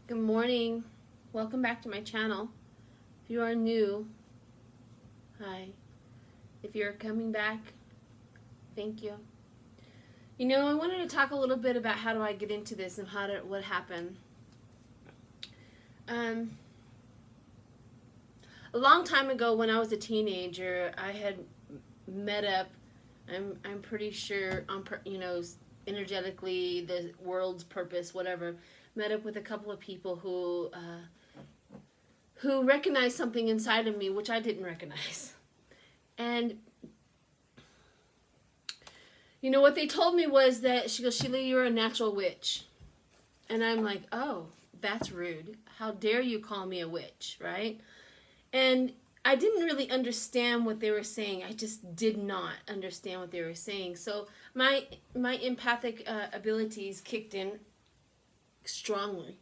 Good morning. Welcome back to my channel. If you are new, hi. If you're coming back, thank you. You know, I wanted to talk a little bit about how do I get into this and what happened. A long time ago when I was a teenager, I had met up, I'm pretty sure, energetically, the world's purpose, whatever, met up with a couple of people who recognized something inside of me which I didn't recognize. And you know what they told me was that she goes, Sheila, you're a natural witch. And I'm like, oh, that's rude. How dare you call me a witch, right? And I didn't really understand what they were saying. I just did not understand what they were saying. So my empathic abilities kicked in strongly.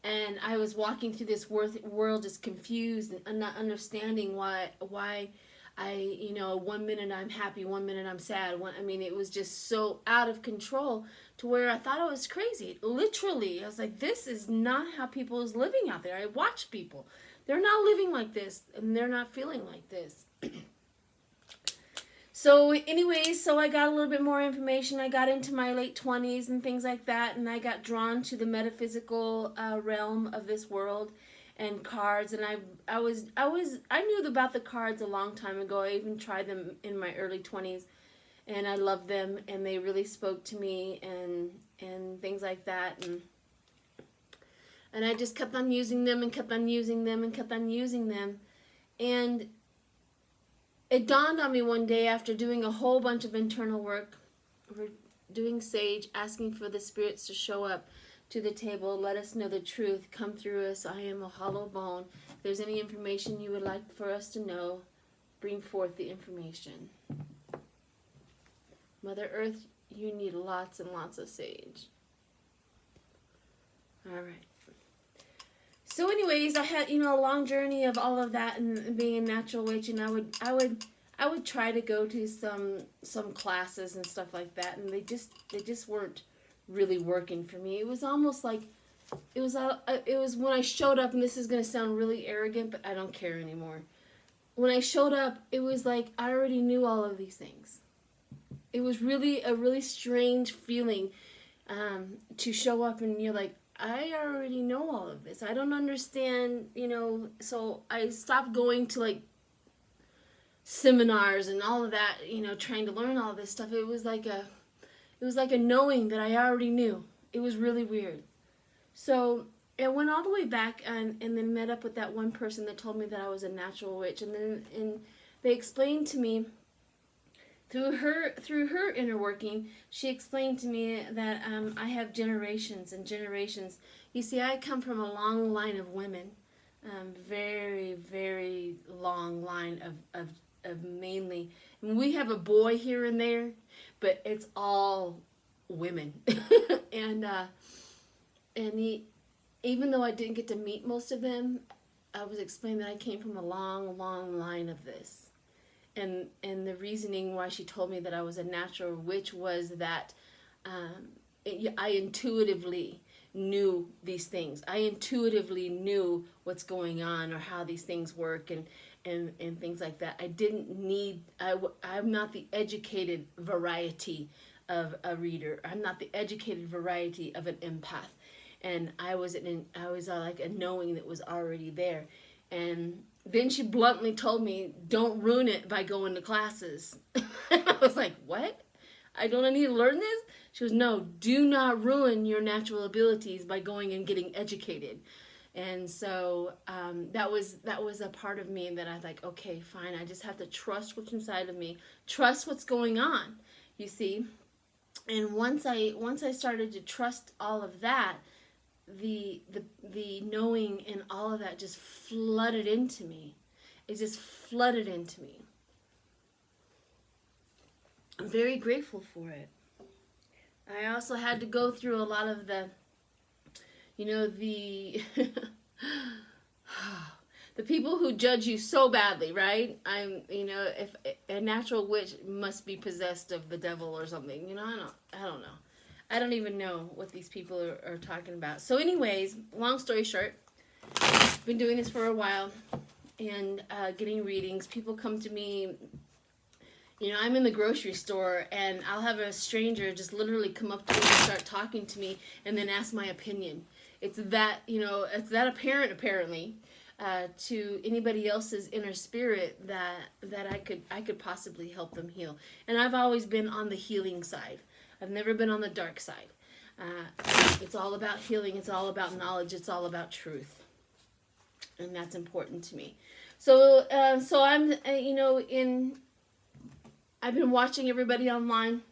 And I was walking through this world just confused and not understanding why I, 1 minute I'm happy, 1 minute I'm sad. It was just so out of control to where I thought I was crazy. Literally, I was like, this is not how people is living out there. I watch people. They're not living like this, and they're not feeling like this. So anyways, I got a little bit more information. I got into my late 20s and things like that, and I got drawn to the metaphysical realm of this world and cards. And I knew about the cards a long time ago. I even tried them in my early 20s, and I loved them, and they really spoke to me and things like that. And I just kept on using them and kept on using them and kept on using them. And it dawned on me one day after doing a whole bunch of internal work, doing sage, asking for the spirits to show up to the table, let us know the truth, come through us, I am a hollow bone. If there's any information you would like for us to know, bring forth the information. Mother Earth, you need lots and lots of sage. All right. So anyways, I had, a long journey of all of that and being a natural witch, and I would try to go to some classes and stuff like that, and they just weren't really working for me. It was almost like it was when I showed up, and this is going to sound really arrogant, but I don't care anymore. When I showed up, it was like I already knew all of these things. It was really a really strange feeling to show up and you're like, I already know all of this. I don't understand, so I stopped going to like seminars and all of that, trying to learn all this stuff. It was like a knowing that I already knew. It was really weird. So I went all the way back and then met up with that one person that told me that I was a natural witch, and they explained to me through her inner working, she explained to me that I have generations and generations. You see, I come from a long line of women, very, very long line of mainly. We have a boy here and there, but it's all women. and even though I didn't get to meet most of them, I was explaining that I came from a long, long line of this. And the reasoning why she told me that I was a natural witch was that I intuitively knew these things. I intuitively knew what's going on or how these things work and things like that. I didn't need, I'm not the educated variety of a reader. I'm not the educated variety of an empath. And I was like a knowing that was already there. And then she bluntly told me, don't ruin it by going to classes. I was like, what? I need to learn this? She goes, no, do not ruin your natural abilities by going and getting educated. And so that was a part of me that I was like, okay, fine. I just have to trust what's inside of me. Trust what's going on, you see. And once I started to trust all of that, the knowing and all of that just flooded into me. It just flooded into me. I'm very grateful for it. I also had to go through a lot of the the people who judge you so badly, right? If a natural witch must be possessed of the devil or something, I don't know. I don't even know what these people are talking about. So anyways, long story short, been doing this for a while and getting readings. People come to me, you know, I'm in the grocery store and I'll have a stranger just literally come up to me and start talking to me and then ask my opinion. It's that, you know, it's that apparent apparently to anybody else's inner spirit that I could possibly help them heal. And I've always been on the healing side. I've never been on the dark side. It's all about healing. It's all about knowledge. It's all about truth. And that's important to me. So I'm, you know, I've been watching everybody online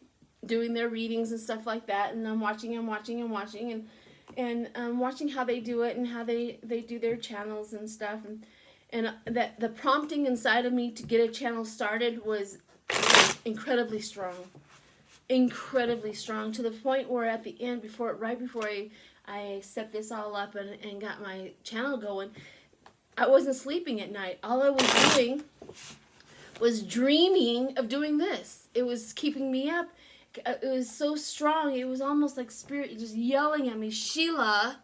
doing their readings and stuff like that. And I'm watching and watching how they do it and how they do their channels and stuff. And that the prompting inside of me to get a channel started was incredibly strong. Incredibly strong, to the point where at the end, right before I set this all up and got my channel going, I wasn't sleeping at night. All I was doing was dreaming of doing this. It was keeping me up. It was so strong. It was almost like spirit just yelling at me, Sheila,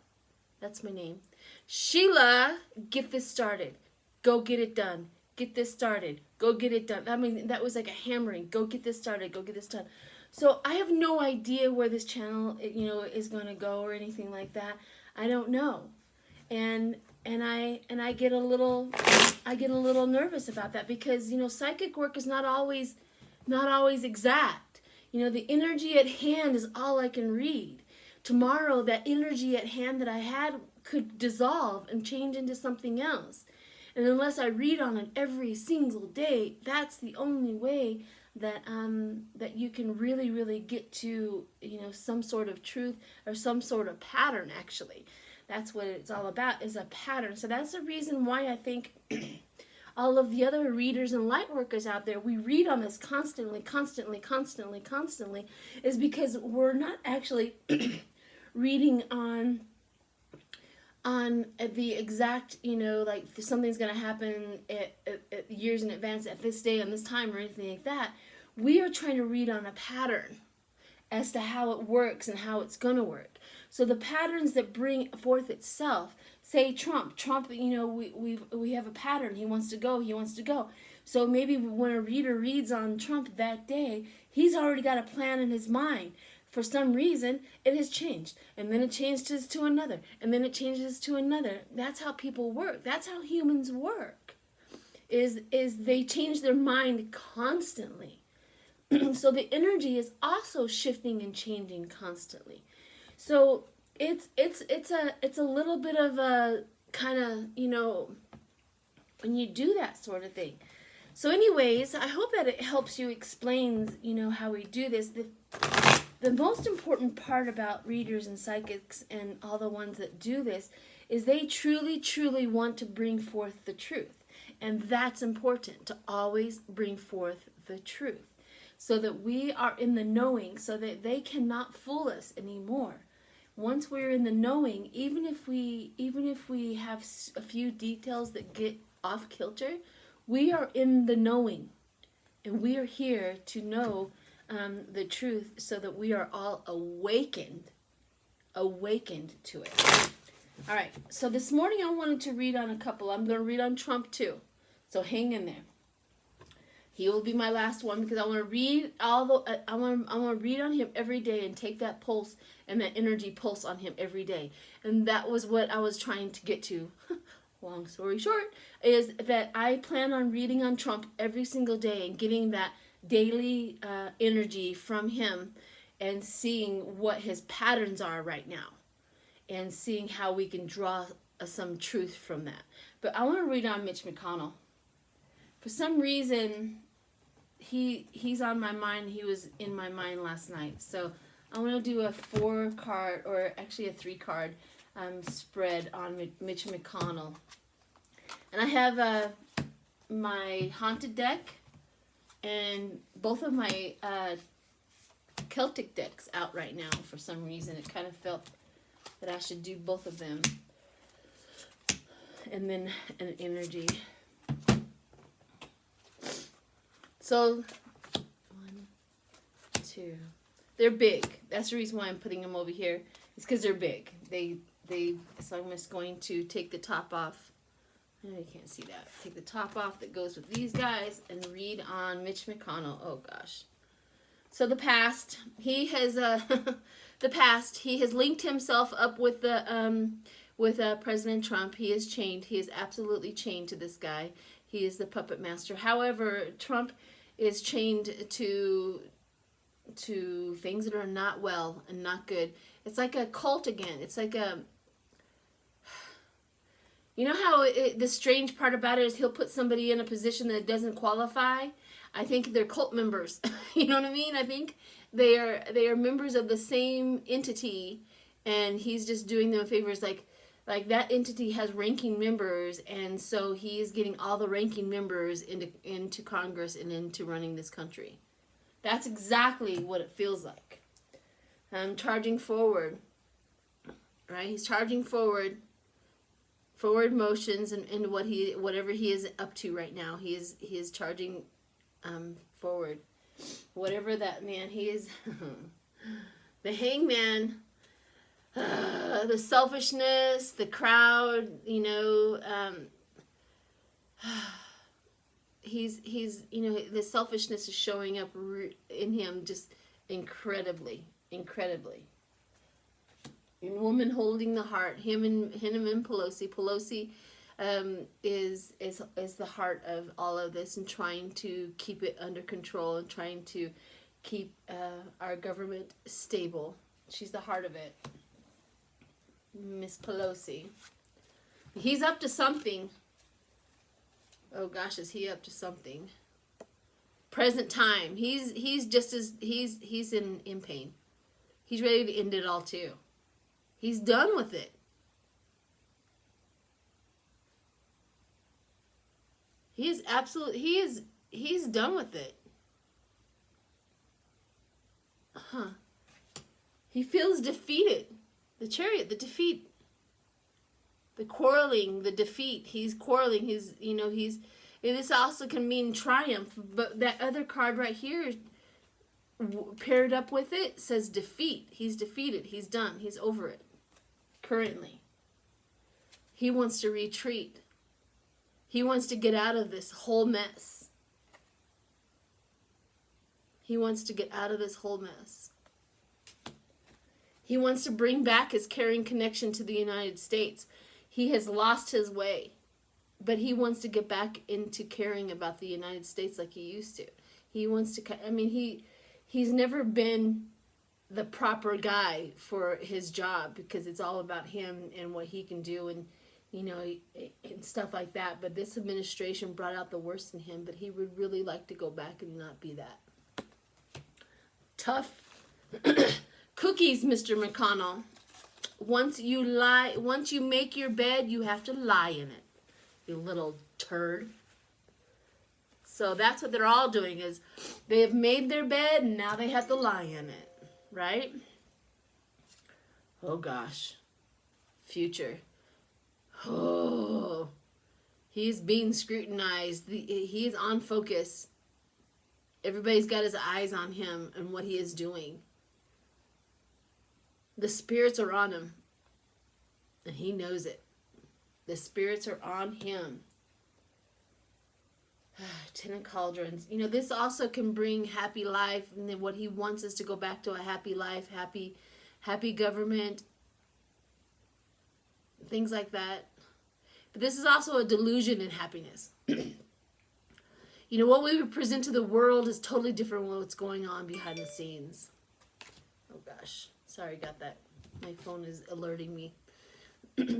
that's my name, Sheila, get this started. Go get it done. Get this started. Go get it done. I mean, that was like a hammering. Go get this started. Go get this done. So I have no idea where this channel, you know, is going to go or anything like that. I don't know, and I get a little nervous about that because, you know, psychic work is not always exact. You know, the energy at hand is all I can read. Tomorrow, that energy at hand that I had could dissolve and change into something else. And unless I read on it every single day, that's the only way that you can really get to, you know, some sort of truth or some sort of pattern. Actually, that's what it's all about, is a pattern. So that's the reason why I think all of the other readers and light workers out there, we read on this constantly, is because we're not actually reading on the exact, you know, like something's going to happen at years in advance at this day on this time or anything like that. We are trying to read on a pattern as to how it works and how it's going to work. So the patterns that bring forth itself, say Trump, you know, we have a pattern. He wants to go. So maybe when a reader reads on Trump that day, he's already got a plan in his mind. For some reason, it has changed. And then it changes to another. And then it changes to another. That's how people work. That's how humans work. Is they change their mind constantly. So the energy is also shifting and changing constantly. So it's a little bit of a kind of, you know, when you do that sort of thing. So anyways, I hope that it helps you explain, you know, how we do this. The most important part about readers and psychics and all the ones that do this is they truly want to bring forth the truth. And that's important, to always bring forth the truth, so that we are in the knowing, so that they cannot fool us anymore. Once we're in the knowing, even if we have a few details that get off kilter, we are in the knowing, and we are here to know the truth, so that we are all awakened to it. All right, so this morning I wanted to read on a couple. I'm going to read on Trump too, so hang in there. He will be my last one because I want to read I want to read on him every day and take that pulse and that energy pulse on him every day. And that was what I was trying to get to. Long story short, is that I plan on reading on Trump every single day and getting that daily energy from him and seeing what his patterns are right now and seeing how we can draw some truth from that. But I want to read on Mitch McConnell. For some reason, he's on my mind. He was in my mind last night. So I want to do a 4-card, or actually a 3-card spread on Mitch McConnell. And I have my Haunted deck and both of my Celtic decks out right now. For some reason, it kind of felt that I should do both of them. And then an energy. So, 1, 2, They're big. That's the reason why I'm putting them over here. It's because they're big. So I'm just going to take the top off. I know you can't see that. Take the top off that goes with these guys and read on Mitch McConnell. Oh gosh. So the past, he has the past. He has linked himself up with President Trump. He is chained. He is absolutely chained to this guy. He is the puppet master. However, Trump is chained to things that are not well and not good. It's like a cult again. It's like a, you know how the strange part about it is he'll put somebody in a position that doesn't qualify. I think they're cult members. You know what I mean? I think they are members of the same entity, and he's just doing them favors. Like that entity has ranking members, and so he is getting all the ranking members into Congress and into running this country. That's exactly what it feels like. Charging forward, right? He's charging forward motions and whatever he is up to right now. He is charging forward. Whatever that man, he is the hangman, the selfishness, the crowd, you know, he's you know, the selfishness is showing up in him just incredibly. And woman holding the heart, him and Pelosi. Pelosi is the heart of all of this, and trying to keep it under control and trying to keep our government stable. She's the heart of it. Miss Pelosi. He's up to something. Oh gosh, is he up to something? Present time. He's in pain. He's ready to end it all too. He's done with it. He's done with it. He feels defeated. The Chariot, the defeat. The quarreling, the defeat. He's quarreling. This also can mean triumph, but that other card right here, paired up with it, says defeat. He's defeated. He's done. He's over it. Currently. He wants to retreat. He wants to get out of this whole mess. He wants to get out of this whole mess. He wants to bring back his caring connection to the United States. He has lost his way, but he wants to get back into caring about the United States like he used to. He wants to, he's never been the proper guy for his job because it's all about him and what he can do and, and stuff like that. But this administration brought out the worst in him, but he would really like to go back and not be that. Tough cookies, Mr. McConnell. Once you make your bed, you have to lie in it, you little turd. So that's what they're all doing, is they have made their bed and now they have to lie in it, right? Oh gosh. Future. Oh, he's being scrutinized. He is on focus. Everybody's got his eyes on him and what he is doing. The spirits are on him, and he knows it. The spirits are on him. Ten of Cauldrons. This also can bring happy life, and then what he wants is to go back to a happy life, happy government, things like that. But this is also a delusion in happiness. What we present to the world is totally different from what's going on behind the scenes. Oh gosh. Sorry, got that. My phone is alerting me.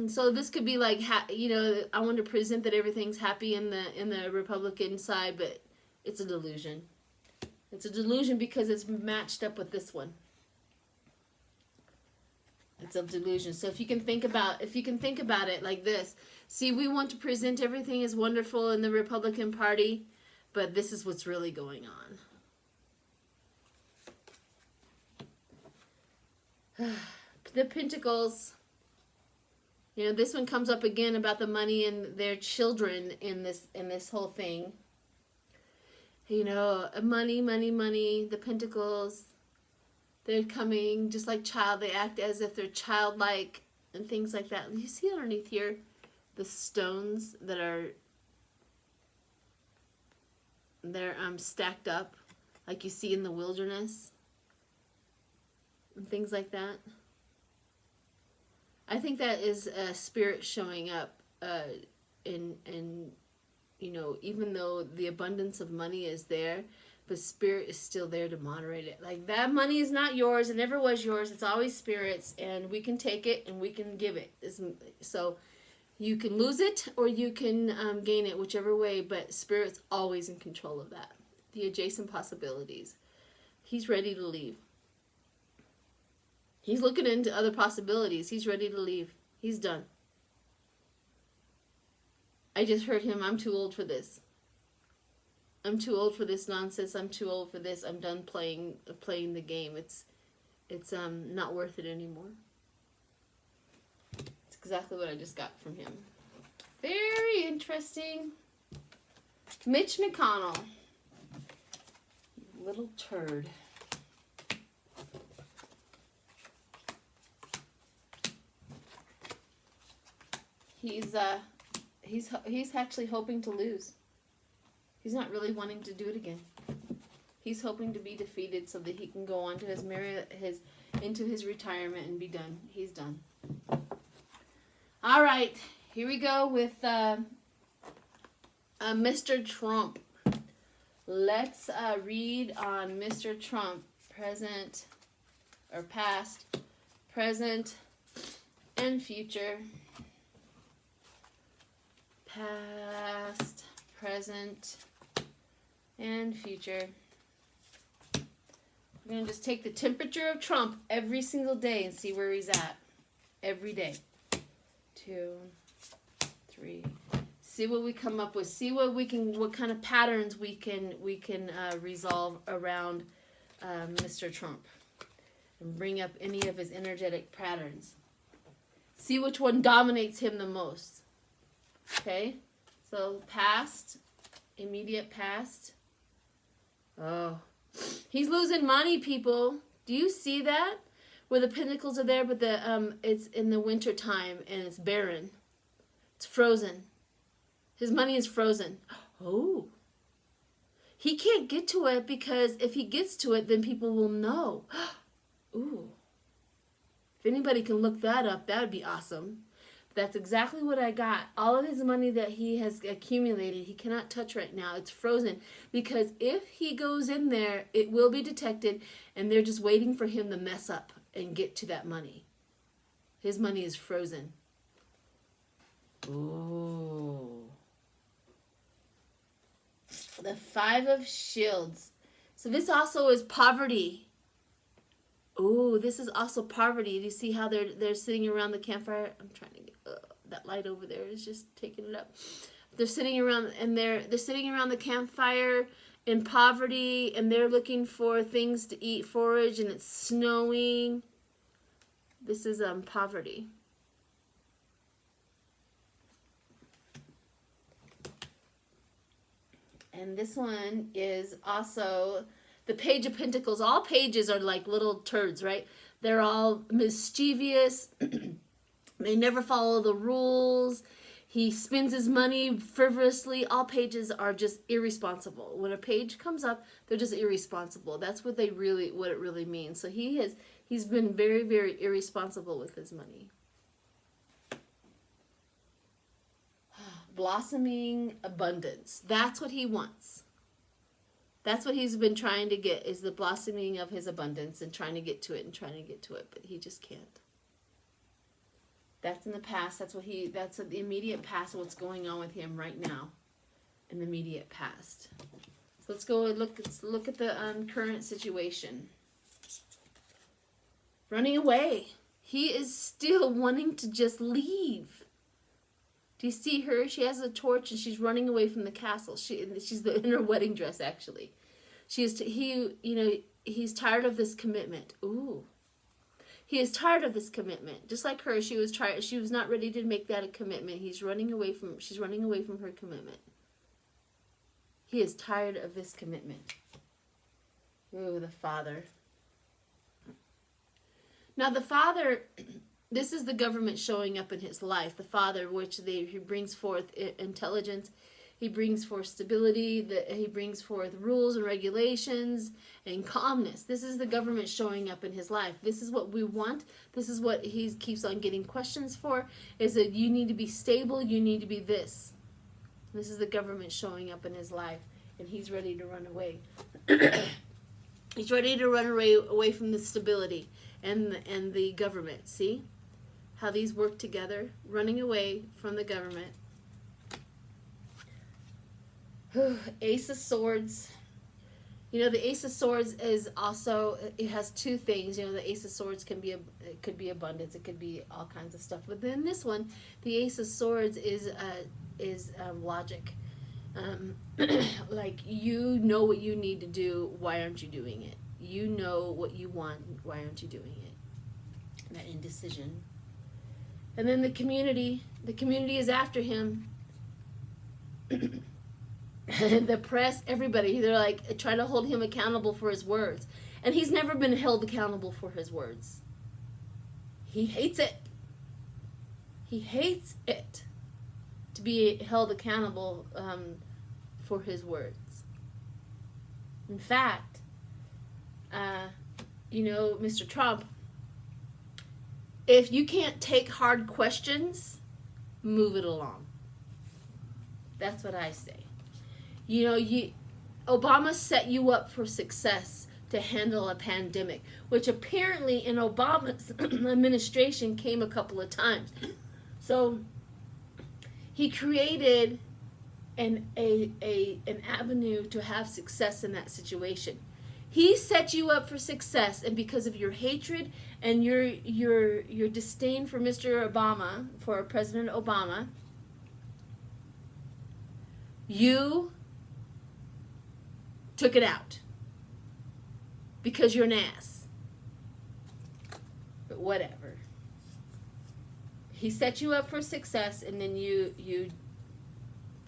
So this could be like, I want to present that everything's happy in the Republican side, but it's a delusion. It's a delusion because it's matched up with this one. It's a delusion. So if you can think about it like this, see, we want to present everything as wonderful in the Republican Party, but this is what's really going on. The Pentacles. This one comes up again about the money and their children in this whole thing. Money, the Pentacles. They're coming just like child. They act as if they're childlike and things like that. You see underneath here the stones that are they're stacked up like you see in the wilderness and things like that. I think that is a spirit showing up in you know, even though the abundance of money is there, but spirit is still there to moderate it. Like, that money is not yours. It never was yours. It's always spirit's, and we can take it and we can give it. So you can lose it or you can gain it, whichever way, but spirit's always in control of that. The adjacent possibilities. He's ready to leave. He's looking into other possibilities. He's ready to leave. He's done. I just heard him, I'm too old for this. I'm too old for this nonsense. I'm too old for this. I'm done playing the game. It's not worth it anymore. It's exactly what I just got from him. Very interesting. Mitch McConnell. Little turd. He's actually hoping to lose. He's not really wanting to do it again. He's hoping to be defeated so that he can go on to into his retirement and be done. He's done. All right, here we go with Mr. Trump. Let's read on Mr. Trump, present or past, present, and future. Past, present, and future. We're going to just take the temperature of Trump every single day and see where he's at. Every day. 2, 3. See what we come up with. See what kind of patterns we can resolve around Mr. Trump. And bring up any of his energetic patterns. See which one dominates him the most. Okay, so past, immediate past. Oh, he's losing money, people. Do you see that? Where the pentacles are there, but it's in the winter time and it's barren. It's frozen. His money is frozen. Oh, he can't get to it because if he gets to it, then people will know. Ooh, if anybody can look that up, that would be awesome. That's exactly what I got. All of his money that he has accumulated, he cannot touch right now. It's frozen. Because if he goes in there, it will be detected, and they're just waiting for him to mess up and get to that money. His money is frozen. Ooh. The 5 of Shields. So this also is poverty. Ooh, this is also poverty. Do you see how they're sitting around the campfire? I'm trying to get that light over there is just taking it up. They're sitting around and they're sitting around the campfire in poverty, and they're looking for things to eat, forage, and it's snowing. This is poverty. And this one is also the Page of Pentacles. All pages are like little turds, right? They're all mischievous. They never follow the rules. He spends his money frivolously. All pages are just irresponsible. When a page comes up, they're just irresponsible. That's what it really means. So he's been very, very irresponsible with his money. Blossoming abundance. That's what he wants. That's what he's been trying to get, is the blossoming of his abundance and trying to get to it, but he just can't. That's in the past. That's the immediate past of what's going on with him right now. In the immediate past. So let's go and look at the current situation. Running away. He is still wanting to just leave. Do you see her? She has a torch and she's running away from the castle. She's in her wedding dress, actually. He's tired of this commitment. Ooh. He is tired of this commitment. Just like her, she was tired. She was not ready to make that a commitment. She's running away from her commitment. He is tired of this commitment. Ooh, the Father. Now the Father, this is the government showing up in his life. The Father, which he brings forth intelligence, he brings forth stability, he brings forth rules and regulations and calmness. This is the government showing up in his life. This is what we want. This is what he keeps on getting questions for, is that you need to be stable, you need to be this. This is the government showing up in his life, and he's ready to run away. He's ready to run away from the stability and the government. See how these work together? Running away from the government. Ace of Swords. You know, the Ace of Swords is also, it has two things. You know, the Ace of Swords can be, it could be abundance, it could be all kinds of stuff. But then this one, the Ace of Swords is logic. Like, you know what you need to do, why aren't you doing it? You know what you want, why aren't you doing it? That indecision. And then the community is after him. The press, everybody, they're like trying to hold him accountable for his words. And he's never been held accountable for his words. He hates it. He hates it to be held accountable for his words. In fact, you know, Mr. Trump, if you can't take hard questions, move it along. That's what I say. You know, Obama set you up for success to handle a pandemic, which apparently in Obama's administration came a couple of times. So he created an avenue to have success in that situation. He set you up for success, and because of your hatred and your disdain for Mr. Obama, for President Obama, you took it out because you're an ass. But whatever. He set you up for success, and then you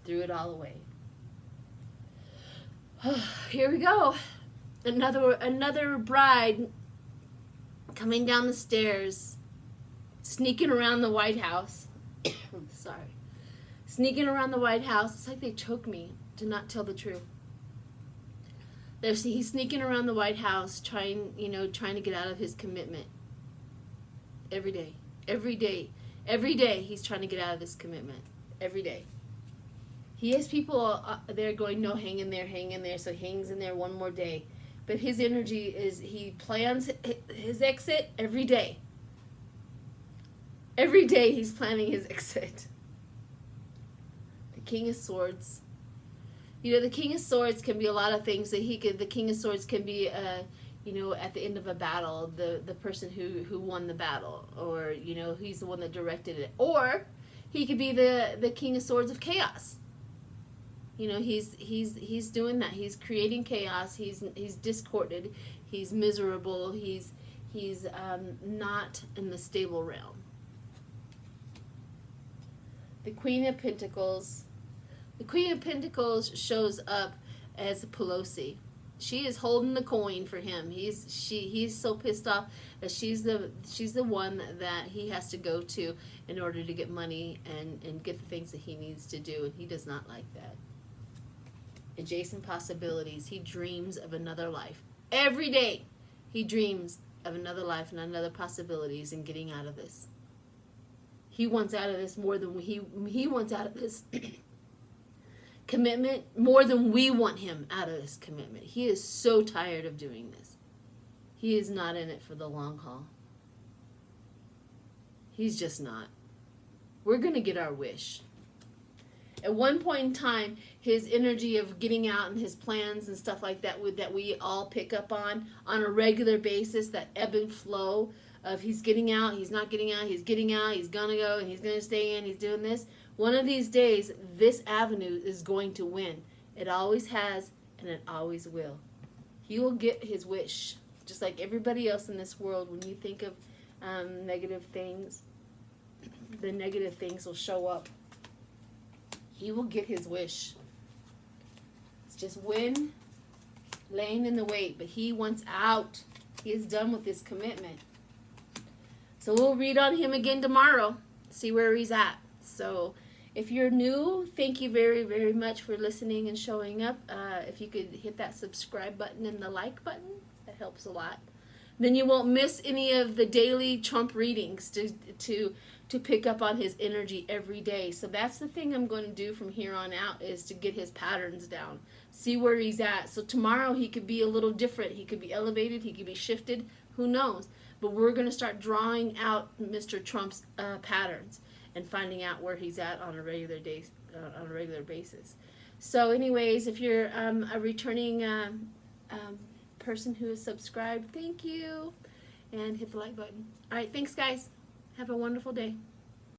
threw it all away. Here we go. Another bride coming down the stairs, sneaking around the White House. Sorry. Sneaking around the White House. It's like they choke me to not tell the truth. He's sneaking around the White House trying to get out of his commitment. Every day he's trying to get out of this commitment. Every day. He has people there going, no, hang in there. So he hangs in there one more day. But his energy is, he plans his exit every day. Every day he's planning his exit. The King of Swords. You know, the King of Swords can be a lot of things. The King of Swords can be, you know, at the end of a battle, the person who won the battle, or, you know, he's the one that directed it. Or he could be the King of Swords of chaos. You know, he's doing that. He's creating chaos. He's discorded. He's miserable. He's not in the stable realm. The Queen of Pentacles. The Queen of Pentacles shows up as Pelosi. She is holding the coin for him. He's so pissed off that she's the one that he has to go to in order to get money and get the things that he needs to do, and he does not like that. Adjacent possibilities. He dreams of another life. Every day he dreams of another life and another possibilities and getting out of this. He wants out of this more than he wants out of this commitment more than we want him out of this commitment. He is so tired of doing this. He is not in it for the long haul. He's just not. We're going to get our wish. At one point in time, his energy of getting out and his plans and stuff like that that we all pick up on a regular basis, that ebb and flow of he's getting out, he's not getting out, he's getting out, he's going to go, and he's going to stay in, he's doing this. One of these days, this avenue is going to win. It always has, and it always will. He will get his wish, just like everybody else in this world. When you think of negative things, the negative things will show up. He will get his wish. It's just wind laying in the wait, but he wants out. He is done with this commitment. So we'll read on him again tomorrow, see where he's at. So if you're new, thank you very, very much for listening and showing up. If you could hit that subscribe button and the like button, that helps a lot. Then you won't miss any of the daily Trump readings to pick up on his energy every day. So that's the thing I'm going to do from here on out, is to get his patterns down. See where he's at. So tomorrow he could be a little different. He could be elevated. He could be shifted. Who knows? But we're going to start drawing out Mr. Trump's patterns and finding out where he's at on a regular basis. So anyways, if you're a returning person who is subscribed, thank you, and hit the like button. All right, thanks guys. Have a wonderful day.